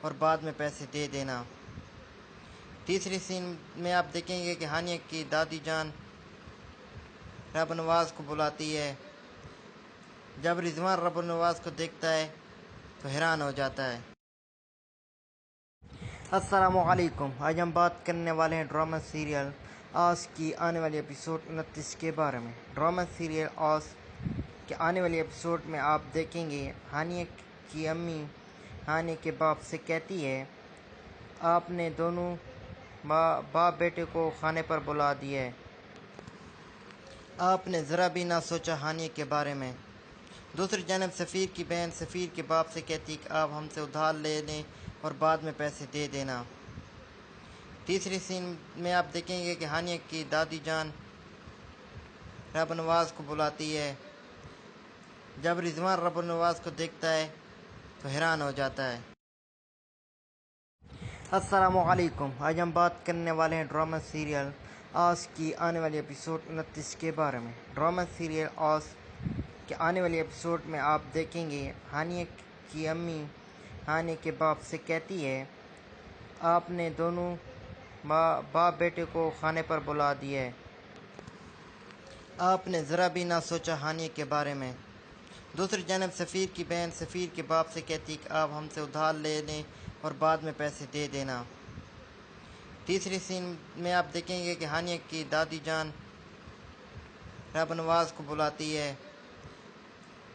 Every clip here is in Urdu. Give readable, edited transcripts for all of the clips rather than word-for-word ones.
اور بعد میں پیسے دے دینا۔ تیسری سین میں آپ دیکھیں گے کہ ہانیہ کی دادی جان رب نواز کو بلاتی ہے۔ جب رضوان رب نواز کو دیکھتا ہے تو حیران ہو جاتا ہے۔ السلام علیکم، آج ہم بات کرنے والے ہیں ڈرامہ سیریل آس کی آنے والی ایپیسوڈ 29 کے بارے میں۔ ڈرامہ سیریل آس کے آنے والی ایپیسوڈ میں آپ دیکھیں گے ہانیہ کی امی ہانیہ کے باپ سے کہتی ہے آپ نے دونوں باپ بیٹے کو کھانے پر بلا دیا ہے۔ آپ نے ذرا بھی نہ سوچا ہانیہ کے بارے میں۔ دوسری جانب سفیر کی بہن سفیر کے باپ سے کہتی کہ آپ ہم سے ادھار لے لیں اور بعد میں پیسے دے دینا۔ تیسری سین میں آپ دیکھیں گے کہ ہانیہ کی دادی جان رب نواز کو بلاتی ہے۔ جب رضوان رب نواز کو دیکھتا ہے تو حیران ہو جاتا ہے۔ السلام علیکم، آج ہم بات کرنے والے ہیں ڈرامہ سیریل آس کی آنے والی ایپیسوڈ 29 کے بارے میں۔ ڈرامہ سیریل آس کے آنے والی ایپیسوڈ میں آپ دیکھیں گے ہانیہ کی امی ہانیہ کے باپ سے کہتی ہے آپ نے دونوں باپ بیٹے کو کھانے پر بلا دیا ہے۔ آپ نے ذرا بھی نہ سوچا ہانیہ کے بارے میں۔ دوسری جانب سفیر کی بہن سفیر کے باپ سے کہتی کہ آپ ہم سے ادھار لے لیں اور بعد میں پیسے دے دینا۔ تیسری سین میں آپ دیکھیں گے کہ ہانیہ کی دادی جان رب نواز کو بلاتی ہے۔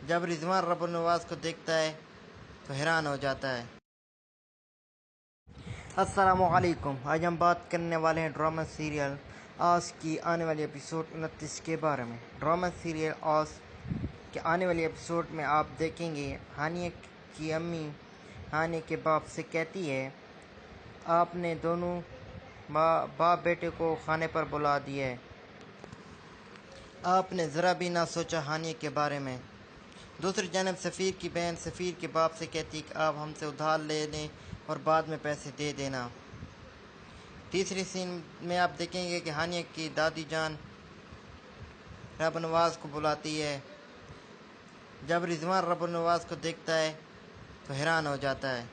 جب رضوان رب نواز کو دیکھتا ہے تو حیران ہو جاتا ہے۔ السلام علیکم، آج ہم بات کرنے والے ہیں ڈرامہ سیریل آس کی آنے والی ایپیسوڈ 29 کے بارے میں۔ ڈرامہ سیریل آس کے آنے والی ایپیسوڈ میں آپ دیکھیں گے ہانیہ کی امی ہانیہ کے باپ سے کہتی ہے آپ نے دونوں باپ بیٹے کو کھانے پر بلا دیا ہے۔ آپ نے ذرا بھی نہ سوچا ہانیہ کے بارے میں۔ دوسری جانب سفیر کی بہن سفیر کے باپ سے کہتی کہ آپ ہم سے ادھار لے لیں اور بعد میں پیسے دے دینا۔ تیسری سین میں آپ دیکھیں گے کہ ہانیہ کی دادی جان رب نواز کو بلاتی ہے۔ جب رضوان رب نواز کو دیکھتا ہے تو حیران ہو جاتا ہے۔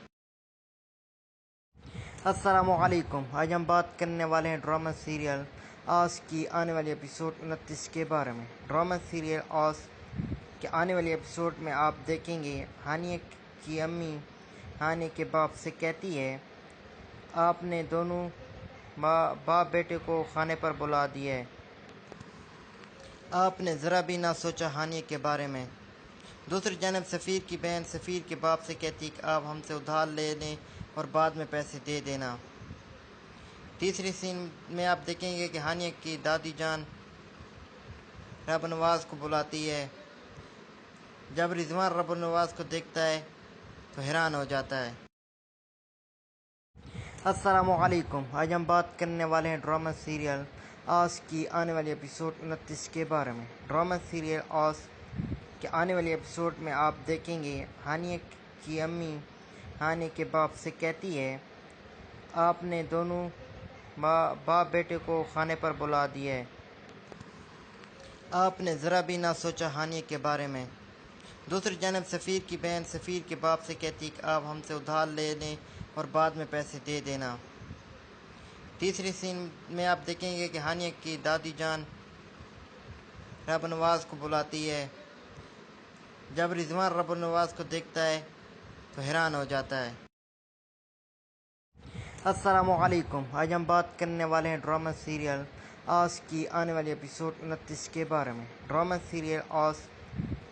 السلام علیکم، آج ہم بات کرنے والے ہیں ڈرامہ سیریل آس کی آنے والی ایپیسوڈ 29 کے بارے میں۔ ڈرامہ سیریل آس کے آنے والی ایپیسوڈ میں آپ دیکھیں گے ہانیہ کی امی ہانیہ کے باپ سے کہتی ہے آپ نے دونوں باپ بیٹے کو کھانے پر بلا دیا ہے۔ آپ نے ذرا بھی نہ سوچا ہانیہ کے بارے میں۔ دوسری جانب سفیر کی بہن سفیر کے باپ سے کہتی کہ آپ ہم سے ادھار لے لیں اور بعد میں پیسے دے دینا۔ تیسری سین میں آپ دیکھیں گے کہ ہانیہ کی دادی جان رب نواز کو بلاتی ہے۔ جب رضوان رب نواز کو دیکھتا ہے تو حیران ہو جاتا ہے۔ السلام علیکم، آج ہم بات کرنے والے ہیں ڈرامہ سیریل آس کی آنے والی ایپیسوڈ 29 کے بارے میں۔ ڈرامہ سیریل آس کے آنے والی ایپیسوڈ میں آپ دیکھیں گے ہانیہ کی امی ہانیہ کے باپ سے کہتی ہے آپ نے دونوں باپ بیٹے کو کھانے پر بلا دیا ہے۔ آپ نے ذرا بھی نہ سوچا ہانیہ کے بارے میں۔ دوسری جانب سفیر کی بہن سفیر کے باپ سے کہتی کہ آپ ہم سے ادھار لے لیں اور بعد میں پیسے دے دینا۔ تیسری سین میں آپ دیکھیں گے کہ ہانیہ کی دادی جان رب نواز کو بلاتی ہے۔ جب رضوان رب نواز کو دیکھتا ہے تو حیران ہو جاتا ہے۔ السلام علیکم، آج ہم بات کرنے والے ہیں ڈرامہ سیریل آس کی آنے والی ایپیسوڈ 29 کے بارے میں۔ ڈرامہ سیریل آس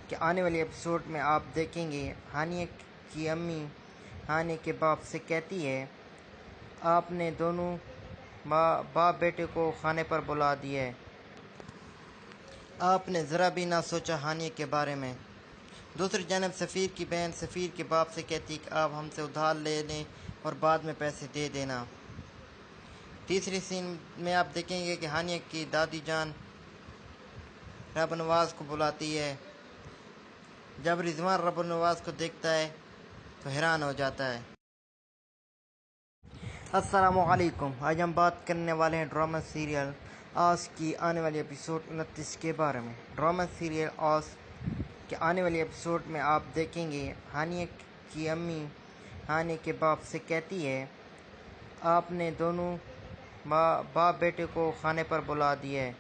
کے آنے والی ایپیسوڈ میں آپ دیکھیں گے ہانیہ کی امی ہانیہ کے باپ سے کہتی ہے آپ نے دونوں باپ بیٹے کو کھانے پر بلا دیا ہے۔ آپ نے ذرا بھی نہ سوچا ہانیہ کے بارے میں۔ دوسری جانب سفیر کی بہن سفیر کے باپ سے کہتی کہ آپ ہم سے ادھار لے لیں اور بعد میں پیسے دے دینا۔ تیسری سین میں آپ دیکھیں گے کہ ہانیہ کی دادی جان رب نواز کو بلاتی ہے۔ جب رضوان رب نواز کو دیکھتا ہے تو حیران ہو جاتا ہے۔ السلام علیکم، آج ہم بات کرنے والے ہیں ڈرامہ سیریل آس کی آنے والی ایپیسوڈ 29 کے بارے میں۔ ڈرامہ سیریل آس کے آنے والی ایپیسوڈ میں آپ دیکھیں گے ہانیہ کی امی ہانی کے باپ سے کہتی ہے، آپ نے دونوں باپ بیٹے کو کھانے پر بلا دیا ہے۔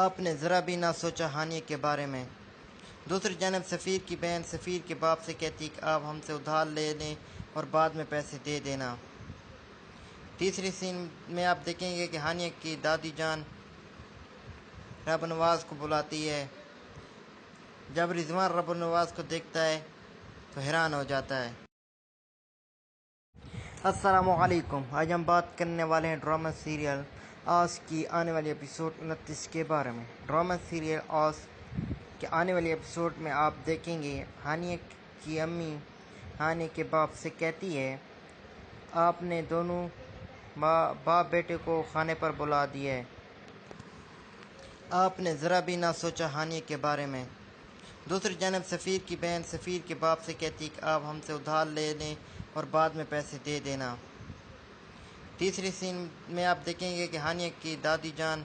آپ نے ذرا بھی نہ سوچا ہانی کے بارے میں۔ دوسری جانب سفیر کی بہن سفیر کے باپ سے کہتی کہ آپ ہم سے ادھار لے لیں اور بعد میں پیسے دے دینا۔ تیسری سین میں آپ دیکھیں گے کہ ہانیہ کی دادی جان رب نواز کو بلاتی ہے۔ جب رضوان رب نواز کو دیکھتا ہے تو حیران ہو جاتا ہے۔ السلام علیکم، آج ہم بات کرنے والے ہیں ڈرامہ سیریل آس کی آنے والی ایپیسوڈ 29 کے بارے میں۔ ڈرامہ سیریل آس کے آنے والی ایپیسوڈ میں آپ دیکھیں گے ہانیہ کی امی ہانی کے باپ سے کہتی ہے، آپ نے دونوں باپ بیٹے کو کھانے پر بلا دیا ہے۔ آپ نے ذرا بھی نہ سوچا ہانیہ کے بارے میں۔ دوسری جانب سفیر کی بہن سفیر کے باپ سے کہتی کہ آپ ہم سے ادھار لے لیں اور بعد میں پیسے دے دینا۔ تیسری سین میں آپ دیکھیں گے کہ ہانیہ کی دادی جان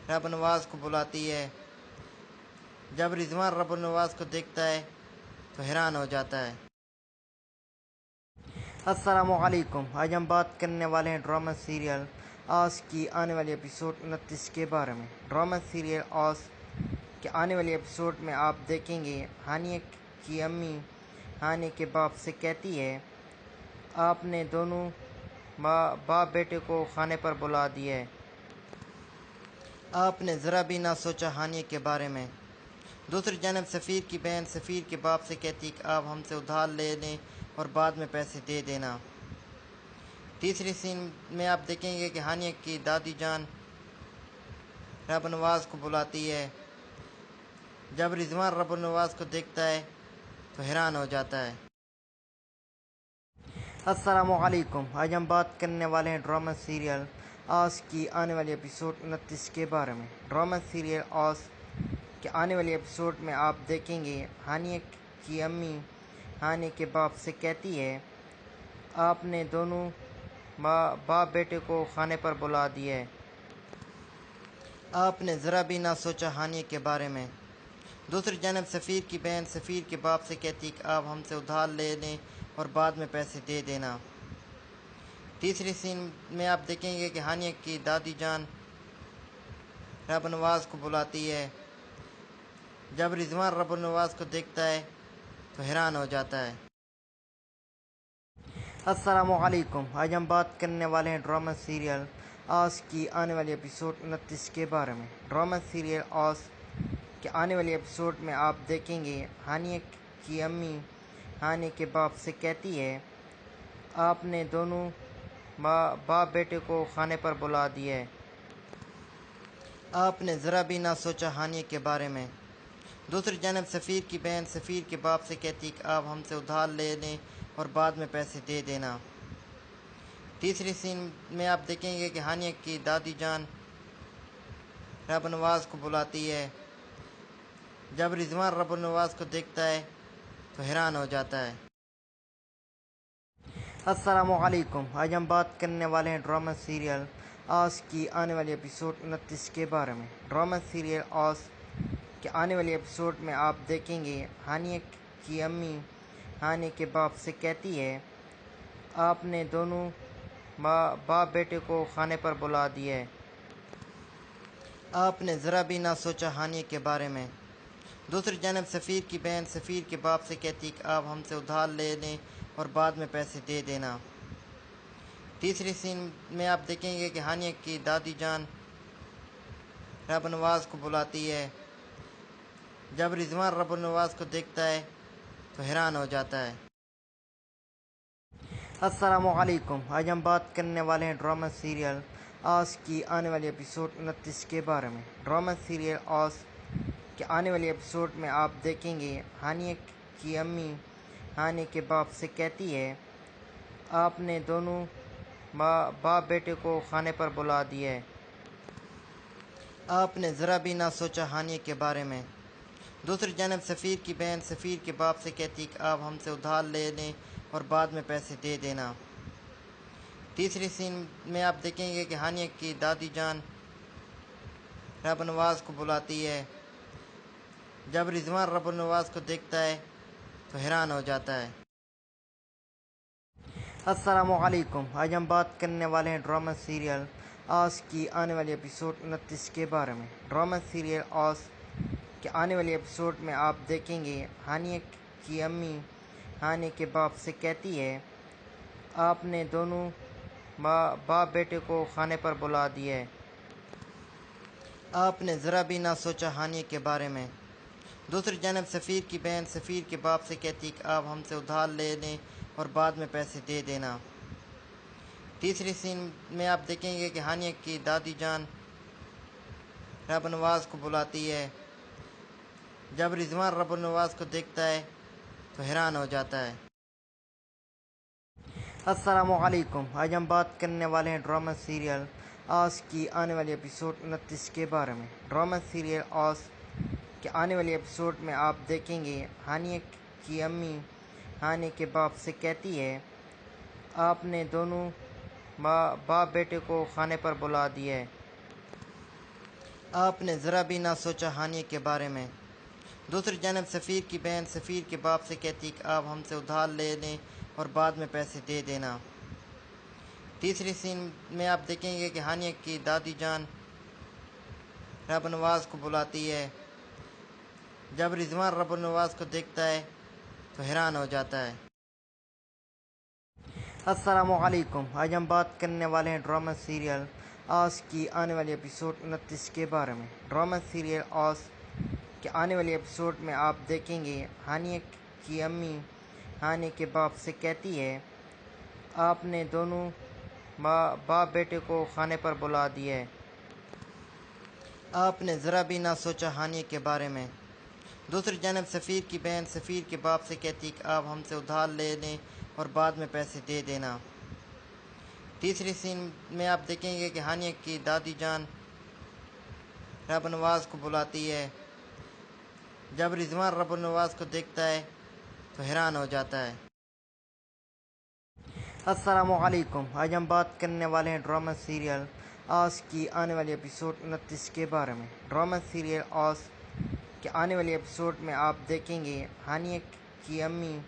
رب نواز کو بلاتی ہے۔ جب رضوان رب نواز کو دیکھتا ہے تو حیران ہو جاتا ہے۔ السلام علیکم، آج ہم بات کرنے والے ہیں ڈرامہ سیریل آس کی آنے والی ایپیسوڈ 29 کے بارے میں۔ ڈرامہ سیریل آس کے آنے والی ایپیسوڈ میں آپ دیکھیں گے ہانیہ کی امی ہانی کے باپ سے کہتی ہے، آپ نے دونوں باپ بیٹے کو کھانے پر بلا دیا ہے۔ آپ نے ذرا بھی نہ سوچا ہانیہ کے بارے میں۔ دوسری جانب سفیر کی بہن سفیر کے باپ سے کہتی کہ آپ ہم سے ادھار لے لیں اور بعد میں پیسے دے دینا۔ تیسری سین میں آپ دیکھیں گے کہ ہانیہ کی دادی جان رب نواز کو بلاتی ہے۔ جب رضوان رب نواز کو دیکھتا ہے تو حیران ہو جاتا ہے۔ السلام علیکم، آج ہم بات کرنے والے ہیں ڈرامہ سیریل آس کی آنے والی ایپیسوڈ 29 کے بارے میں۔ ڈرامہ سیریل آس کے آنے والی ایپیسوڈ میں آپ دیکھیں گے ہانیہ کی امی ہانی کے باپ سے کہتی ہے، آپ نے دونوں باپ بیٹے کو کھانے پر بلا دیا ہے۔ آپ نے ذرا بھی نہ سوچا ہانیہ کے بارے میں۔ دوسری جانب سفیر کی بہن سفیر کے باپ سے کہتی کہ آپ ہم سے ادھار لے لیں اور بعد میں پیسے دے دینا۔ تیسری سین میں آپ دیکھیں گے کہ ہانیہ کی دادی جان رب نواز کو بلاتی ہے۔ جب رضوان رب نواز کو دیکھتا ہے تو حیران ہو جاتا ہے۔ السلام علیکم، آج ہم بات کرنے والے ہیں ڈرامہ سیریل آس کی آنے والی ایپیسوڈ 29 کے بارے میں۔ ڈرامہ سیریل آس کے آنے والی ایپیسوڈ میں آپ دیکھیں گے ہانیہ کی امی ہانی کے باپ سے کہتی ہے، آپ نے دونوں باپ بیٹے کو کھانے پر بلا دیا ہے۔ آپ نے ذرا بھی نہ سوچا ہانیہ کے بارے میں۔ دوسری جانب سفیر کی بہن سفیر کے باپ سے کہتی کہ آپ ہم سے ادھار لے لیں اور بعد میں پیسے دے دینا۔ تیسری سین میں آپ دیکھیں گے کہ ہانیہ کی دادی جان رب نواز کو بلاتی ہے۔ جب رضوان رب نواز کو دیکھتا ہے تو حیران ہو جاتا ہے۔ السلام علیکم، آج ہم بات کرنے والے ہیں ڈرامہ سیریل آس کی آنے والی ایپیسوڈ 29 کے بارے میں۔ ڈرامہ سیریل آس کے آنے والی ایپیسوڈ میں آپ دیکھیں گے ہانیہ کی امی ہانی کے باپ سے کہتی ہے، آپ نے دونوں باپ بیٹے کو کھانے پر بلا دیا ہے۔ آپ نے ذرا بھی نہ سوچا ہانیہ کے بارے میں۔ دوسری جانب سفیر کی بہن سفیر کے باپ سے کہتی کہ آپ ہم سے ادھار لے لیں اور بعد میں پیسے دے دینا۔ تیسری سین میں آپ دیکھیں گے کہ ہانیہ کی دادی جان رب نواز کو بلاتی ہے۔ جب رضوان رب نواز کو دیکھتا ہے تو حیران ہو جاتا ہے۔ السلام علیکم، آج ہم بات کرنے والے ہیں ڈرامہ سیریل آس کی آنے والی ایپیسوڈ 29 کے بارے میں۔ ڈرامہ سیریل آس کے آنے والی ایپیسوڈ میں آپ دیکھیں گے ہانیہ کی امی ہانی کے باپ سے کہتی ہے، آپ نے دونوں باپ بیٹے کو کھانے پر بلا دیا ہے۔ آپ نے ذرا بھی نہ سوچا ہانیہ کے بارے میں۔ دوسری جانب سفیر کی بہن سفیر کے باپ سے کہتی کہ آپ ہم سے ادھار لے لیں اور بعد میں پیسے دے دینا۔ تیسری سین میں آپ دیکھیں گے کہ ہانیہ کی دادی جان رب نواز کو بلاتی ہے۔ جب رضوان رب نواز کو دیکھتا ہے تو حیران ہو جاتا ہے۔ السلام علیکم، آج ہم بات کرنے والے ہیں ڈرامہ سیریل آس کی آنے والی ایپیسوڈ 29 کے بارے میں۔ ڈرامہ سیریل آس کے آنے والی ایپیسوڈ میں آپ دیکھیں گے ہانیہ کی امی ہانیہ کے باپ سے کہتی ہے آپ نے دونوں باپ بیٹے کو کھانے پر بلا دیا ہے۔ آپ نے ذرا بھی نہ سوچا ہانیہ کے بارے میں۔ دوسری جانب سفیر کی بہن سفیر کے باپ سے کہتی کہ آپ ہم سے ادھار لے لیں اور بعد میں پیسے دے دینا۔ تیسری سین میں آپ دیکھیں گے کہ ہانیہ کی دادی جان رب نواز کو بلاتی ہے۔ جب رضوان رب نواز کو دیکھتا ہے تو حیران ہو جاتا ہے۔ السلام علیکم، آج ہم بات کرنے والے ہیں ڈرامہ سیریل آس کی آنے والی ایپیسوڈ 29 کے بارے میں۔ ڈرامہ سیریل آس کے آنے والی ایپیسوڈ میں آپ دیکھیں گے ہانیہ کی امی ہانیہ کے باپ سے کہتی ہے آپ نے دونوں باپ بیٹے کو کھانے پر بلا دیا ہے۔ آپ نے ذرا بھی نہ سوچا ہانیہ کے بارے میں۔ دوسری جانب سفیر کی بہن سفیر کے باپ سے کہتی کہ آپ ہم سے ادھار لے لیں اور بعد میں پیسے دے دینا۔ تیسری سین میں آپ دیکھیں گے کہ ہانیہ کی دادی جان رب نواز کو بلاتی ہے۔ جب رضوان رب نواز کو دیکھتا ہے تو حیران ہو جاتا ہے۔ السلام علیکم، آج ہم بات کرنے والے ہیں ڈرامہ سیریل آس کی آنے والی ایپیسوڈ 29 کے بارے میں۔ ڈرامہ سیریل آس کے آنے والی ایپیسوڈ میں آپ دیکھیں گے ہانیہ کی امی ہانیہ کے باپ سے کہتی ہے آپ نے دونوں باپ بیٹے کو کھانے پر بلا دیا ہے۔ آپ نے ذرا بھی نہ سوچا ہانیہ کے بارے میں۔ دوسری جانب سفیر کی بہن سفیر کے باپ سے کہتی کہ آپ ہم سے ادھار لے لیں اور بعد میں پیسے دے دینا۔ تیسری سین میں آپ دیکھیں گے کہ ہانیہ کی دادی جان رب نواز کو بلاتی ہے۔ جب رضوان رب نواز کو دیکھتا ہے تو حیران ہو جاتا ہے۔ السلام علیکم، آج ہم بات کرنے والے ہیں ڈرامہ سیریل آس کی آنے والی ایپیسوڈ 29 کے بارے میں۔ ڈرامہ سیریل آس کے آنے والی ایپیسوڈ میں آپ دیکھیں گے ہانیہ کی امی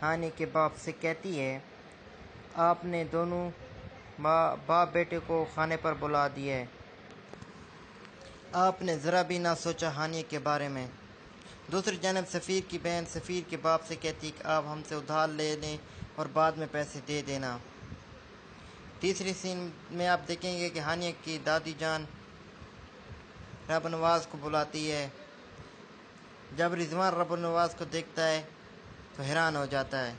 ہانیہ کے باپ سے کہتی ہے آپ نے دونوں باپ بیٹے کو کھانے پر بلا دیا ہے۔ آپ نے ذرا بھی نہ سوچا ہانیہ کے بارے میں۔ دوسری جانب سفیر کی بہن سفیر کے باپ سے کہتی کہ آپ ہم سے ادھار لے لیں اور بعد میں پیسے دے دینا۔ تیسری سین میں آپ دیکھیں گے کہ ہانیہ کی دادی جان رب نواز کو بلاتی ہے۔ جب رضوان رب نواز کو دیکھتا ہے تو حیران ہو جاتا ہے۔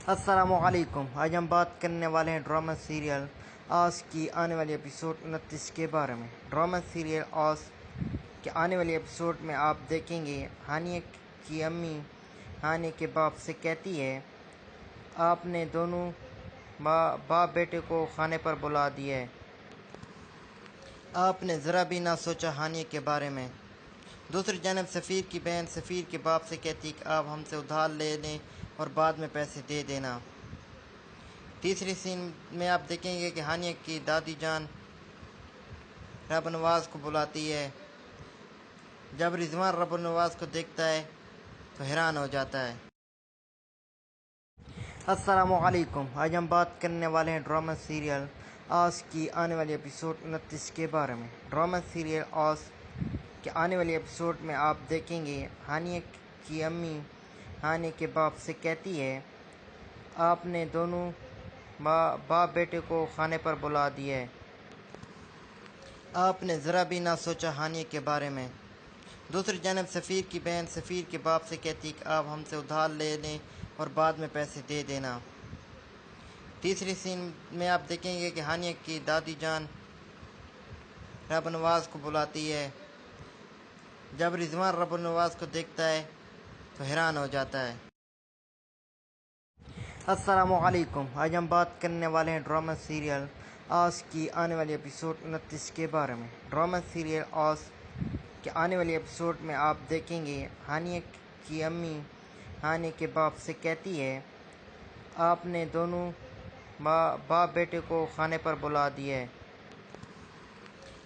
السلام علیکم، آج ہم بات کرنے والے ہیں ڈرامہ سیریل آس کی آنے والی ایپیسوڈ 29 کے بارے میں۔ ڈرامہ سیریل آس کے آنے والی ایپیسوڈ میں آپ دیکھیں گے ہانیہ کی امی ہانیہ کے باپ سے کہتی ہے آپ نے دونوں باپ بیٹے کو کھانے پر بلا دیا ہے۔ آپ نے ذرا بھی نہ سوچا ہانیہ کے بارے میں۔ دوسری جانب سفیر کی بہن سفیر کے باپ سے کہتی کہ آپ ہم سے ادھار لے لیں اور بعد میں پیسے دے دینا۔ تیسری سین میں آپ دیکھیں گے کہ ہانیہ کی دادی جان رب نواز کو بلاتی ہے۔ جب رضوان رب نواز کو دیکھتا ہے تو حیران ہو جاتا ہے۔ السلام علیکم، آج ہم بات کرنے والے ہیں ڈرامہ سیریل آس کی آنے والی ایپیسوڈ 29 کے بارے میں۔ ڈرامہ سیریل آس کے آنے والی ایپیسوڈ میں آپ دیکھیں گے ہانیہ کی امی ہانیہ کے باپ سے کہتی ہے آپ نے دونوں باپ بیٹے کو کھانے پر بلا دیا ہے۔ آپ نے ذرا بھی نہ سوچا ہانیہ کے بارے میں۔ دوسری جانب سفیر کی بہن سفیر کے باپ سے کہتی کہ آپ ہم سے ادھار لے لیں اور بعد میں پیسے دے دینا۔ تیسری سین میں آپ دیکھیں گے کہ ہانیہ کی دادی جان رب نواز کو بلاتی ہے۔ جب رضوان رب نواز کو دیکھتا ہے تو حیران ہو جاتا ہے۔ السلام علیکم، آج ہم بات کرنے والے ہیں ڈرامہ سیریل آس کی آنے والی ایپیسوڈ 29 کے بارے میں۔ ڈرامہ سیریل آس کے آنے والی ایپیسوڈ میں آپ دیکھیں گے ہانیہ کی امی ہانیہ کے باپ سے کہتی ہے آپ نے دونوں باپ بیٹے کو کھانے پر بلا دیا ہے۔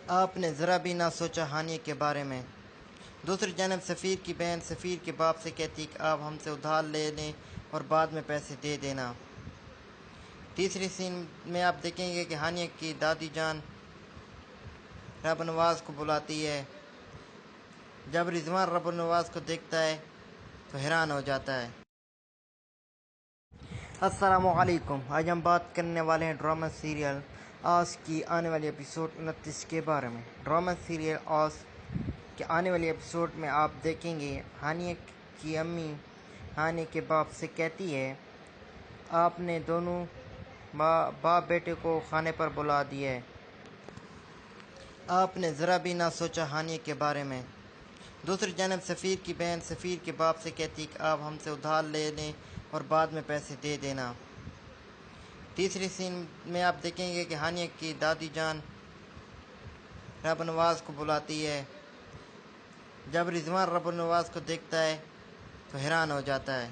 آپ نے ذرا بھی نہ سوچا ہانیہ کے بارے میں۔ دوسری جانب سفیر کی بہن سفیر کے باپ سے کہتی کہ آپ ہم سے ادھار لے لیں اور بعد میں پیسے دے دینا۔ تیسری سین میں آپ دیکھیں گے کہ ہانیہ کی دادی جان رب نواز کو بلاتی ہے۔ جب رضوان رب نواز کو دیکھتا ہے تو حیران ہو جاتا ہے۔ السلام علیکم، آج ہم بات کرنے والے ہیں ڈرامہ سیریل آس کی آنے والی ایپیسوڈ 29 کے بارے میں۔ ڈرامہ سیریل آس کے آنے والی ایپیسوڈ میں آپ دیکھیں گے ہانیہ کی امی ہانیہ کے باپ سے کہتی ہے آپ نے دونوں باپ بیٹے کو کھانے پر بلا دیا ہے۔ آپ نے ذرا بھی نہ سوچا ہانیہ کے بارے میں۔ دوسری جانب سفیر کی بہن سفیر کے باپ سے کہتی کہ آپ ہم سے ادھار لے لیں اور بعد میں پیسے دے دینا۔ تیسری سین میں آپ دیکھیں گے کہ ہانیہ کی دادی جان رب نواز کو بلاتی ہے۔ جب رضوان رب نواز کو دیکھتا ہے تو حیران ہو جاتا ہے۔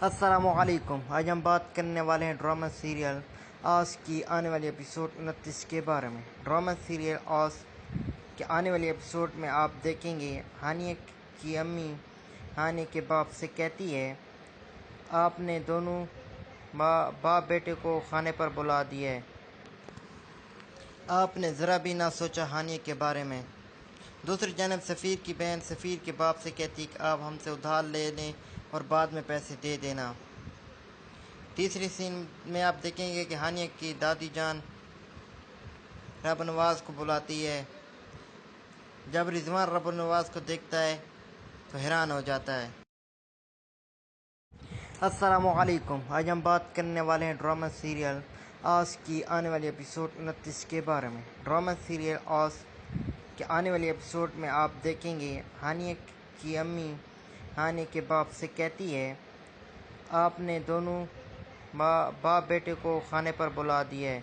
السلام علیکم، آج ہم بات کرنے والے ہیں ڈرامہ سیریل آس کی آنے والی ایپیسوڈ 29 کے بارے میں۔ ڈرامہ سیریل آس کے آنے والی ایپیسوڈ میں آپ دیکھیں گے ہانیہ کی امی ہانیہ کے باپ سے کہتی ہے آپ نے دونوں باپ بیٹے کو کھانے پر بلا دیا ہے۔ آپ نے ذرا بھی نہ سوچا ہانیہ کے بارے میں۔ دوسری جانب سفیر کی بہن سفیر کے باپ سے کہتی کہ آپ ہم سے ادھار لے لیں اور بعد میں پیسے دے دینا۔ تیسری سین میں آپ دیکھیں گے کہ ہانیہ کی دادی جان رب نواز کو بلاتی ہے۔ جب رضوان رب نواز کو دیکھتا ہے تو حیران ہو جاتا ہے۔ السلام علیکم، آج ہم بات کرنے والے ہیں ڈرامہ سیریل آس کی آنے والی ایپیسوڈ 29 کے بارے میں۔ ڈرامہ سیریل آس کے آنے والی ایپیسوڈ میں آپ دیکھیں گے ہانیہ کی امی ہانیہ کے باپ سے کہتی ہے آپ نے دونوں باپ بیٹے کو کھانے پر بلا دیا ہے۔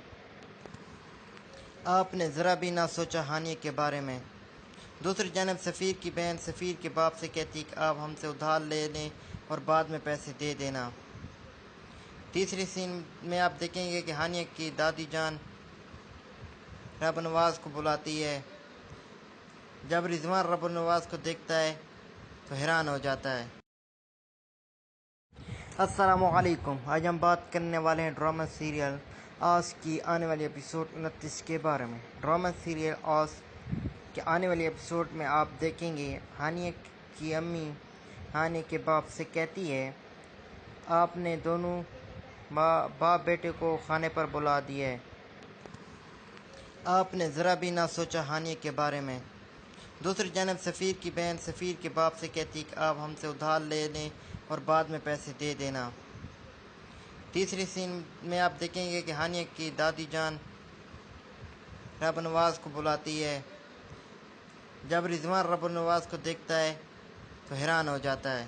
آپ نے ذرا بھی نہ سوچا ہانیہ کے بارے میں۔ دوسری جانب سفیر کی بہن سفیر کے باپ سے کہتی کہ آپ ہم سے ادھار لے لیں اور بعد میں پیسے دے دینا۔ تیسری سین میں آپ دیکھیں گے کہ ہانیہ کی دادی جان رب نواز کو بلاتی ہے۔ جب رضوان رب نواز کو دیکھتا ہے تو حیران ہو جاتا ہے۔ السلام علیکم، آج ہم بات کرنے والے ہیں ڈرامہ سیریل آس کی آنے والی ایپیسوڈ 29 کے بارے میں۔ ڈرامہ سیریل آس کے آنے والی ایپیسوڈ میں آپ دیکھیں گے ہانیہ کی امی ہانیہ کے باپ سے کہتی ہے آپ نے دونوں باپ بیٹے کو کھانے پر بلا دیا ہے۔ آپ نے ذرا بھی نہ سوچا ہانیہ کے بارے میں۔ دوسری جانب سفیر کی بہن سفیر کے باپ سے کہتی کہ آپ ہم سے ادھار لے لیں اور بعد میں پیسے دے دینا۔ تیسری سین میں آپ دیکھیں گے کہ ہانیہ کی دادی جان رب نواز کو بلاتی ہے۔ جب رضوان رب نواز کو دیکھتا ہے تو حیران ہو جاتا ہے۔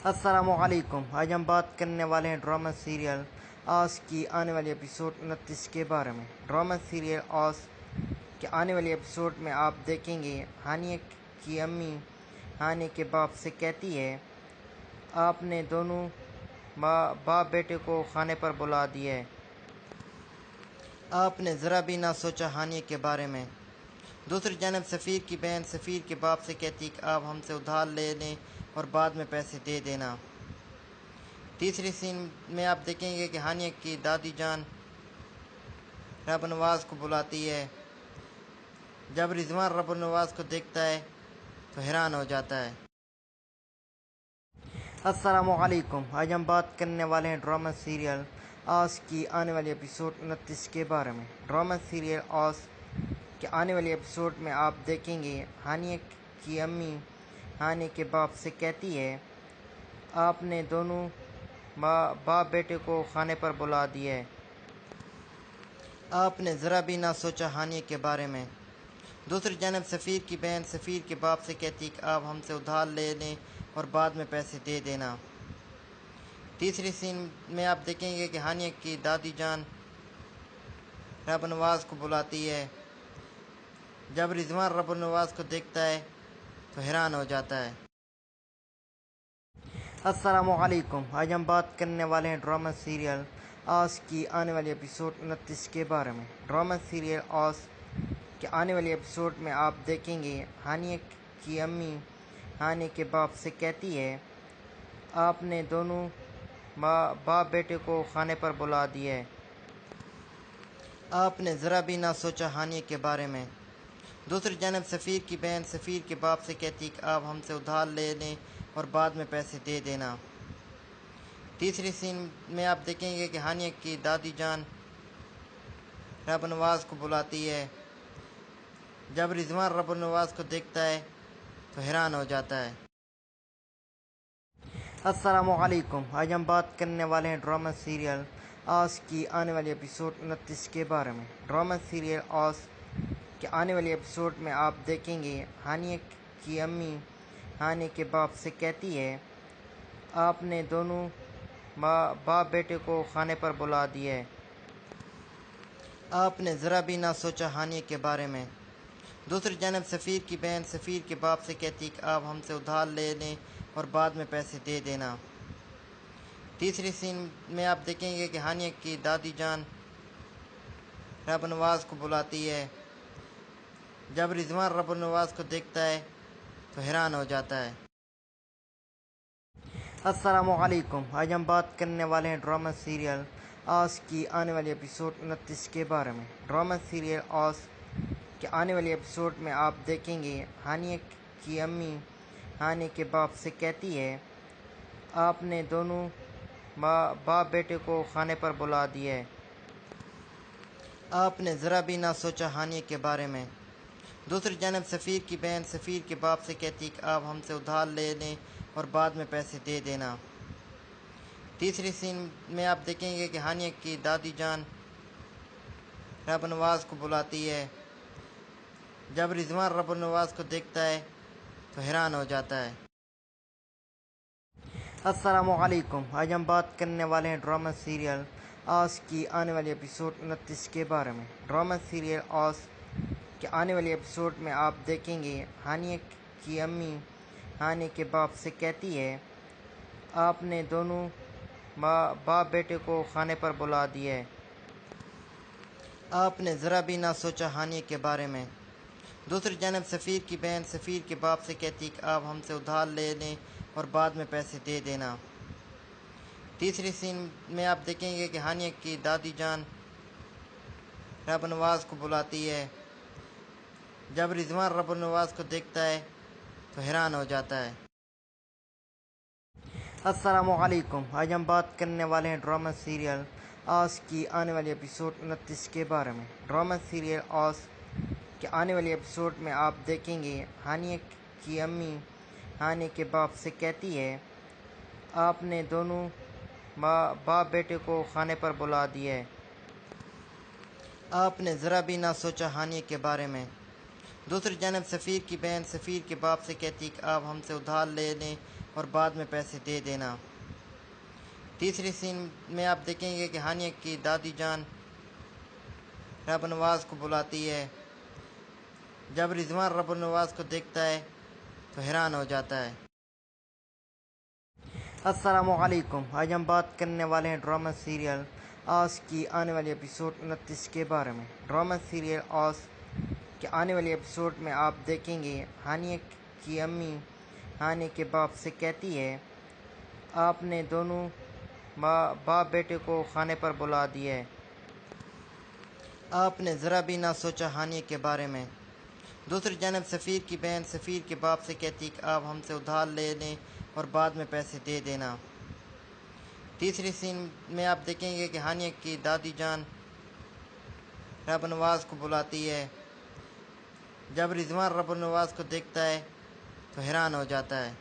السلام علیکم، آج ہم بات کرنے والے ہیں ڈرامہ سیریل آس کی آنے والی ایپیسوڈ 29 کے بارے میں۔ ڈرامہ سیریل آس کے آنے والی ایپیسوڈ میں آپ دیکھیں گے ہانیہ کی امی ہانیہ کے باپ سے کہتی ہے آپ نے دونوں باپ بیٹے کو کھانے پر بلا دیا ہے۔ آپ نے ذرا بھی نہ سوچا ہانیہ کے بارے میں۔ دوسری جانب سفیر کی بہن سفیر کے باپ سے کہتی کہ آپ ہم سے ادھار لے لیں اور بعد میں پیسے دے دینا۔ تیسری سین میں آپ دیکھیں گے کہ ہانیہ کی دادی جان رب نواز کو بلاتی ہے۔ جب رضوان رب نواز کو دیکھتا ہے تو حیران ہو جاتا ہے۔ السلام علیکم، آج ہم بات کرنے والے ہیں ڈرامہ سیریل آس کی آنے والی ایپیسوڈ 29 کے بارے میں۔ ڈرامہ سیریل آس کے آنے والی ایپیسوڈ میں آپ دیکھیں گے ہانیہ کی امی ہانیہ کے باپ سے کہتی ہے آپ نے دونوں باپ بیٹے کو کھانے پر بلا دیا ہے۔ آپ نے ذرا بھی نہ سوچا ہانیہ کے بارے میں۔ دوسری جانب سفیر کی بہن سفیر کے باپ سے کہتی کہ آپ ہم سے ادھار لے لیں اور بعد میں پیسے دے دینا۔ تیسری سین میں آپ دیکھیں گے کہ ہانیہ کی دادی جان رب نواز کو بلاتی ہے۔ جب رضوان رب نواز کو دیکھتا ہے تو حیران ہو جاتا ہے۔ السلام علیکم، آج ہم بات کرنے والے ہیں ڈرامہ سیریل آس کی آنے والی ایپیسوڈ 29 کے بارے میں۔ ڈرامہ سیریل آس کہ آنے والے ایپیسوڈ میں آپ دیکھیں گے ہانیہ کی امی ہانیہ کے باپ سے کہتی ہے آپ نے دونوں باپ بیٹے کو کھانے پر بلا دیا ہے۔ آپ نے ذرا بھی نہ سوچا ہانیہ کے بارے میں۔ دوسری جانب سفیر کی بہن سفیر کے باپ سے کہتی کہ آپ ہم سے ادھار لے لیں اور بعد میں پیسے دے دینا۔ تیسری سین میں آپ دیکھیں گے کہ ہانیہ کی دادی جان رب نواز کو بلاتی ہے۔ جب رضوان رب نواز کو دیکھتا ہے تو حیران ہو جاتا ہے۔ السلام علیکم، آج ہم بات کرنے والے ہیں ڈرامہ سیریل آس کی آنے والی ایپیسوڈ 29 کے بارے میں۔ ڈرامہ سیریل آس کے آنے والی ایپیسوڈ میں آپ دیکھیں گے ہانیہ کی امی ہانیہ کے باپ سے کہتی ہے آپ نے دونوں باپ بیٹے کو کھانے پر بلا دیا ہے۔ آپ نے ذرا بھی نہ سوچا ہانیہ کے بارے میں۔ دوسری جانب سفیر کی بہن سفیر کے باپ سے کہتی کہ آپ ہم سے ادھار لے لیں اور بعد میں پیسے دے دینا۔ تیسری سین میں آپ دیکھیں گے کہ ہانیہ کی دادی جان رب نواز کو بلاتی ہے۔ جب رضوان رب نواز کو دیکھتا ہے تو حیران ہو جاتا ہے۔ السلام علیکم، آج ہم بات کرنے والے ہیں ڈرامہ سیریل آس کی آنے والی ایپیسوڈ 29 کے بارے میں۔ ڈرامہ سیریل آس کے آنے والی ایپیسوڈ میں آپ دیکھیں گے ہانیہ کی امی ہانیہ کے باپ سے کہتی ہے آپ نے دونوں باپ بیٹے کو کھانے پر بلا دیا ہے۔ آپ نے ذرا بھی نہ سوچا ہانیہ کے بارے میں۔ دوسری جانب سفیر کی بہن سفیر کے باپ سے کہتی کہ آپ ہم سے ادھار لے لیں اور بعد میں پیسے دے دینا۔ تیسری سین میں آپ دیکھیں گے کہ ہانیہ کی دادی جان رب نواز کو بلاتی ہے۔ جب رضوان رب نواز کو دیکھتا ہے تو حیران ہو جاتا ہے۔ السلام علیکم، آج ہم بات کرنے والے ہیں ڈرامہ سیریل آس کی آنے والی ایپیسوڈ 29 کے بارے میں۔ ڈرامہ سیریل آس کے آنے والی ایپیسوڈ میں آپ دیکھیں گے ہانیہ کی امی ہانیہ کے باپ سے کہتی ہے آپ نے دونوں باپ بیٹے کو کھانے پر بلا دیا ہے۔ آپ نے ذرا بھی نہ سوچا ہانیہ کے بارے میں۔ دوسری جانب سفیر کی بہن سفیر کے باپ سے کہتی کہ آپ ہم سے ادھار لے لیں اور بعد میں پیسے دے دینا۔ تیسری سین میں آپ دیکھیں گے کہ ہانیہ کی دادی جان رب نواز کو بلاتی ہے۔ جب رضوان رب نواز کو دیکھتا ہے تو حیران ہو جاتا ہے۔ السلام علیکم، آج ہم بات کرنے والے ہیں ڈرامہ سیریل آس کی آنے والی ایپیسوڈ 29 کے بارے میں۔ ڈرامہ سیریل آس کے آنے والی ایپیسوڈ میں آپ دیکھیں گے ہانیہ کی امی ہانیہ کے باپ سے کہتی ہے آپ نے دونوں باپ بیٹے کو کھانے پر بلا دیا ہے۔ آپ نے ذرا بھی نہ سوچا ہانیہ کے بارے میں۔ دوسری جانب سفیر کی بہن سفیر کے باپ سے کہتی کہ آپ ہم سے ادھار لے لیں اور بعد میں پیسے دے دینا۔ تیسری سین میں آپ دیکھیں گے کہ ہانیہ کی دادی جان رب نواز کو بلاتی ہے۔ جب رضوان رب نواز کو دیکھتا ہے تو حیران ہو جاتا ہے۔ السلام علیکم، آج ہم بات کرنے والے ہیں ڈرامہ سیریل آس کی آنے والی ایپیسوڈ 29 کے بارے میں۔ ڈرامہ سیریل آس کے آنے والی ایپیسوڈ میں آپ دیکھیں گے ہانیہ کی امی ہانیہ کے باپ سے کہتی ہے آپ نے دونوں باپ بیٹے کو کھانے پر بلا دیا ہے۔ آپ نے ذرا بھی نہ سوچا ہانیہ کے بارے میں۔ دوسری جانب سفیر کی بہن سفیر کے باپ سے کہتی کہ آپ ہم سے ادھار لے لیں اور بعد میں پیسے دے دینا۔ تیسری سین میں آپ دیکھیں گے کہ ہانیہ کی دادی جان رب نواز کو بلاتی ہے۔ جب رضوان رب نواز کو دیکھتا ہے تو حیران ہو جاتا ہے۔ السلام علیکم، آج ہم بات کرنے والے ہیں ڈرامہ سیریل آس کی آنے والی ایپیسوڈ 29 کے بارے میں۔ ڈرامہ سیریل آس کے آنے والی ایپیسوڈ میں آپ دیکھیں گے ہانیہ کی امی ہانیہ کے باپ سے کہتی کہ آپ ہم سے ادھار لے لیں اور بعد میں پیسے دے دینا۔ تیسری سین میں آپ دیکھیں گے کہ ہانیہ کی دادی جان رب نواز کو بلاتی ہے۔ جب رضوان رب نواز کو دیکھتا ہے تو حیران ہو جاتا ہے۔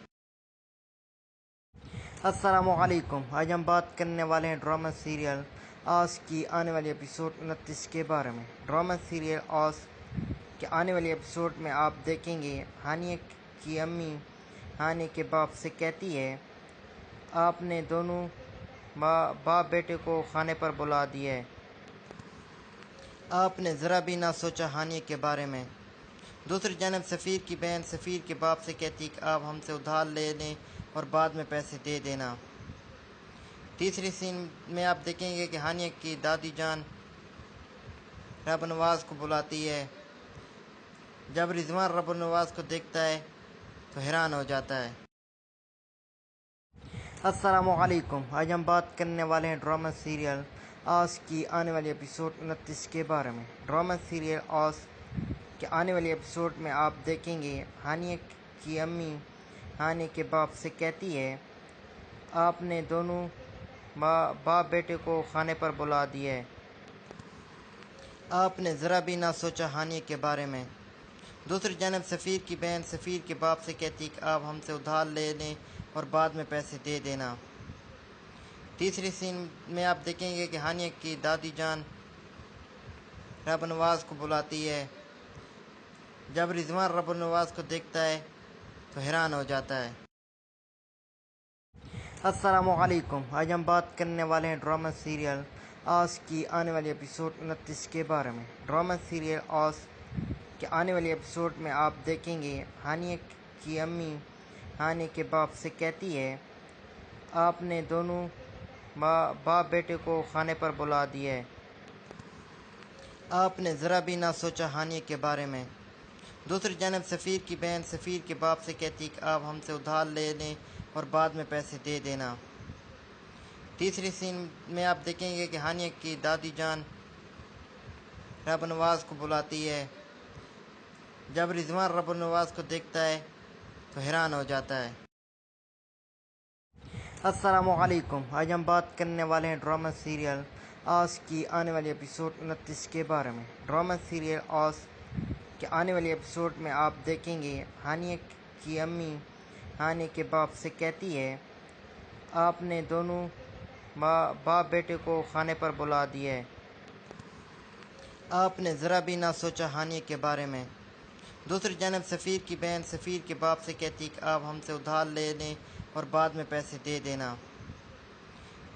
السلام علیکم، آج ہم بات کرنے والے ہیں ڈرامہ سیریل آس کی آنے والی ایپیسوڈ 29 کے بارے میں۔ ڈرامہ سیریل آس کے آنے والی ایپیسوڈ میں آپ دیکھیں گے ہانیہ کی امی ہانیہ کے باپ سے کہتی ہے آپ نے دونوں باپ بیٹے کو کھانے پر بلا دیا ہے۔ آپ نے ذرا بھی نہ سوچا ہانیہ کے بارے میں۔ دوسری جانب سفیر کی بہن سفیر کے باپ سے کہتی کہ آپ ہم سے ادھار لے لیں اور بعد میں پیسے دے دینا۔ تیسری سین میں آپ دیکھیں گے کہ ہانیہ کی دادی جان رب نواز کو بلاتی ہے۔ جب رضوان رب النواز کو دیکھتا ہے تو حیران ہو جاتا ہے۔ السلام علیکم، آج ہم بات کرنے والے ہیں ڈرامہ سیریل آس کی آنے والی ایپیسوڈ 29 کے بارے میں۔ ڈرامہ سیریل آس کے آنے والی ایپیسوڈ میں آپ دیکھیں گے ہانیہ کی امی ہانیہ کے باپ سے کہتی ہے آپ نے دونوں باپ بیٹے کو کھانے پر بلا دیا ہے۔ آپ نے ذرا بھی نہ سوچا ہانیہ کے بارے میں۔ دوسری جانب سفیر کی بہن سفیر کے باپ سے کہتی کہ آپ ہم سے ادھار لے لیں اور بعد میں پیسے دے دینا۔ تیسری سین میں آپ دیکھیں گے کہ ہانیہ کی دادی جان رب النواز کو بلاتی ہے۔ جب رضوان رب النواز کو دیکھتا ہے تو حیران ہو جاتا ہے۔ السلام علیکم، آج ہم بات کرنے والے ہیں ڈرامہ سیریل آس کی آنے والی ایپیسوڈ 29 کے بارے میں۔ ڈرامہ سیریل آس کے آنے والی ایپیسوڈ میں آپ دیکھیں گے ہانیہ کی امی ہانیہ کے باپ سے کہتی ہے آپ نے دونوں باپ بیٹے کو کھانے پر بلا دیا ہے۔ آپ نے ذرا بھی نہ سوچا ہانیہ کے بارے میں۔ دوسری جانب سفیر کی بہن سفیر کے باپ سے کہتی کہ آپ ہم سے ادھار لے لیں اور بعد میں پیسے دے دینا۔ تیسری سین میں آپ دیکھیں گے کہ ہانیہ کی دادی جان رب النواز کو بلاتی ہے۔ جب رضوان رب النواز کو دیکھتا ہے تو حیران ہو جاتا ہے۔ السلام علیکم، آج ہم بات کرنے والے ہیں ڈرامہ سیریل آس کی آنے والی ایپیسوڈ 29 کے بارے میں۔ ڈرامہ سیریل آس کے آنے والی ایپیسوڈ میں آپ دیکھیں گے ہانیہ کی امی ہانیہ کے باپ سے کہتی ہے آپ نے دونوں باپ بیٹے کو کھانے پر بلا دیا ہے۔ آپ نے ذرا بھی نہ سوچا ہانیہ کے بارے میں۔ دوسری جانب سفیر کی بہن سفیر کے باپ سے کہتی کہ آپ ہم سے ادھار لے لیں اور بعد میں پیسے دے دینا۔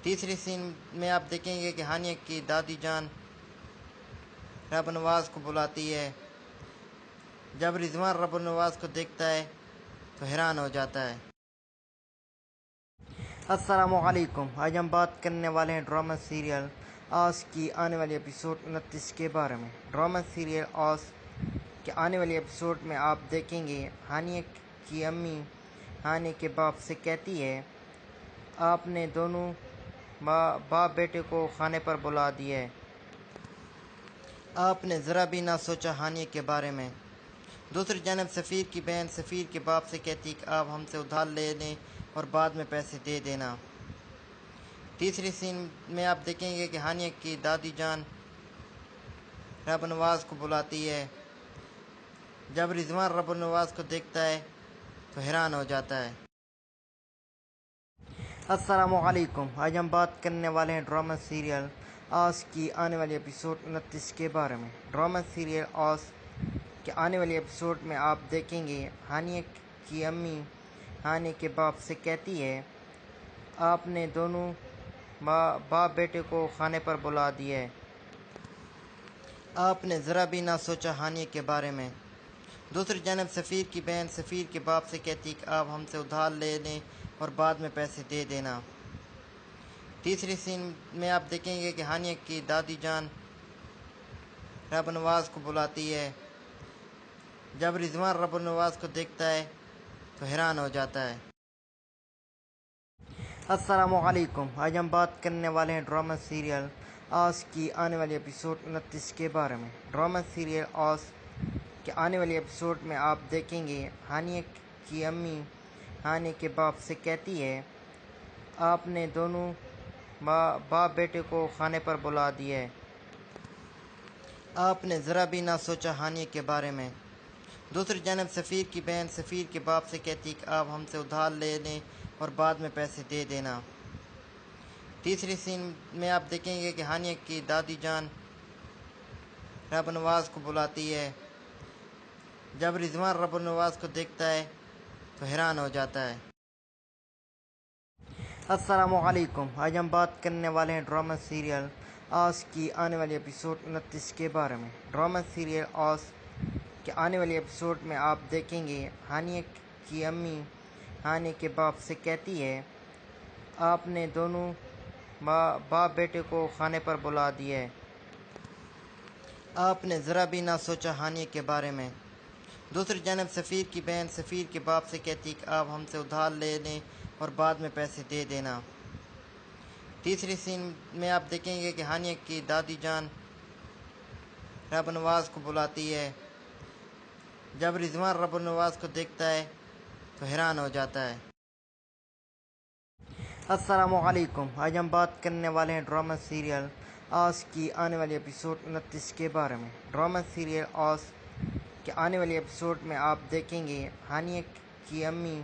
تیسری سین میں آپ دیکھیں گے کہ ہانیہ کی دادی جان رب النواز کو بلاتی ہے۔ جب رضوان رب النواز کو دیکھتا ہے تو حیران ہو جاتا ہے۔ السلام علیکم، آج ہم بات کرنے والے ہیں ڈرامہ سیریل آس کی آنے والی ایپیسوڈ 29 کے بارے میں۔ ڈرامہ سیریل آس کے آنے والی ایپیسوڈ میں آپ دیکھیں گے ہانیہ کی امی ہانیہ کے باپ سے کہتی ہے آپ نے دونوں باپ بیٹے کو کھانے پر بلا دیا ہے۔ آپ نے ذرا بھی نہ سوچا ہانیہ کے بارے میں۔ دوسری جانب سفیر کی بہن سفیر کے باپ سے کہتی کہ آپ ہم سے ادھار لے لیں اور بعد میں پیسے دے دینا۔ تیسری سین میں آپ دیکھیں گے کہ ہانیہ کی دادی جان رب النواز کو بلاتی ہے۔ جب رضوان رب النواز کو دیکھتا ہے تو حیران ہو جاتا ہے۔ السلام علیکم، آج ہم بات کرنے والے ہیں ڈرامہ سیریل آس کی آنے والی ایپیسوڈ 29 کے بارے میں۔ ڈرامہ سیریل آس کے آنے والی ایپیسوڈ میں آپ دیکھیں گے ہانیہ کی امی ہانیہ کے باپ سے کہتی ہے آپ نے دونوں باپ بیٹے کو کھانے پر بلا دیا ہے۔ آپ نے ذرا بھی نہ سوچا ہانیہ کے بارے میں۔ دوسری جانب سفیر کی بہن سفیر کے باپ سے کہتی کہ آپ ہم سے ادھار لے لیں اور بعد میں پیسے دے دینا۔ تیسری سین میں آپ دیکھیں گے کہ ہانیہ کی دادی جان رب النواز کو بلاتی ہے۔ جب رضوان رب النواز کو دیکھتا ہے تو حیران ہو جاتا ہے۔ السلام علیکم، آج ہم بات کرنے والے ہیں ڈرامہ سیریل آس کی آنے والی ایپیسوڈ 29 کے بارے میں۔ ڈرامہ سیریل آس کے آنے والی ایپیسوڈ میں آپ دیکھیں گے ہانیہ کی امی ہانیہ کے باپ سے کہتی ہے آپ نے دونوں باپ بیٹے کو کھانے پر بلا دیا ہے۔ آپ نے ذرا بھی نہ سوچا ہانیہ کے بارے میں۔ دوسری جانب سفیر کی بہن سفیر کے باپ سے کہتی کہ آپ ہم سے ادھار لے لیں اور بعد میں پیسے دے دینا۔ تیسری سین میں آپ دیکھیں گے کہ ہانیہ کی دادی جان رب النواز کو بلاتی ہے۔ جب رضوان رب النواز کو دیکھتا ہے تو حیران ہو جاتا ہے۔ السلام علیکم، آج ہم بات کرنے والے ہیں ڈرامہ سیریل آس کی آنے والی ایپیسوڈ 29 کے بارے میں۔ ڈرامہ سیریل آس کے آنے والی ایپیسوڈ میں آپ دیکھیں گے ہانیہ کی امی ہانیہ کے باپ سے کہتی ہے آپ نے دونوں باپ بیٹے کو کھانے پر بلا دیا ہے۔ آپ نے ذرا بھی نہ سوچا ہانیہ کے بارے میں۔ دوسری جانب سفیر کی بہن سفیر کے باپ سے کہتی کہ آپ ہم سے ادھار لے لیں اور بعد میں پیسے دے دینا۔ تیسری سین میں آپ دیکھیں گے کہ ہانیہ کی دادی جان رب نواز کو بلاتی ہے۔ جب رضوان رب نواز کو دیکھتا ہے تو حیران ہو جاتا ہے۔ السلام علیکم، آج ہم بات کرنے والے ہیں ڈرامہ سیریل آس کی آنے والی ایپیسوڈ 29 کے بارے میں۔ ڈرامہ سیریل آس کے آنے والی ایپیسوڈ میں آپ دیکھیں گے ہانیہ کی امی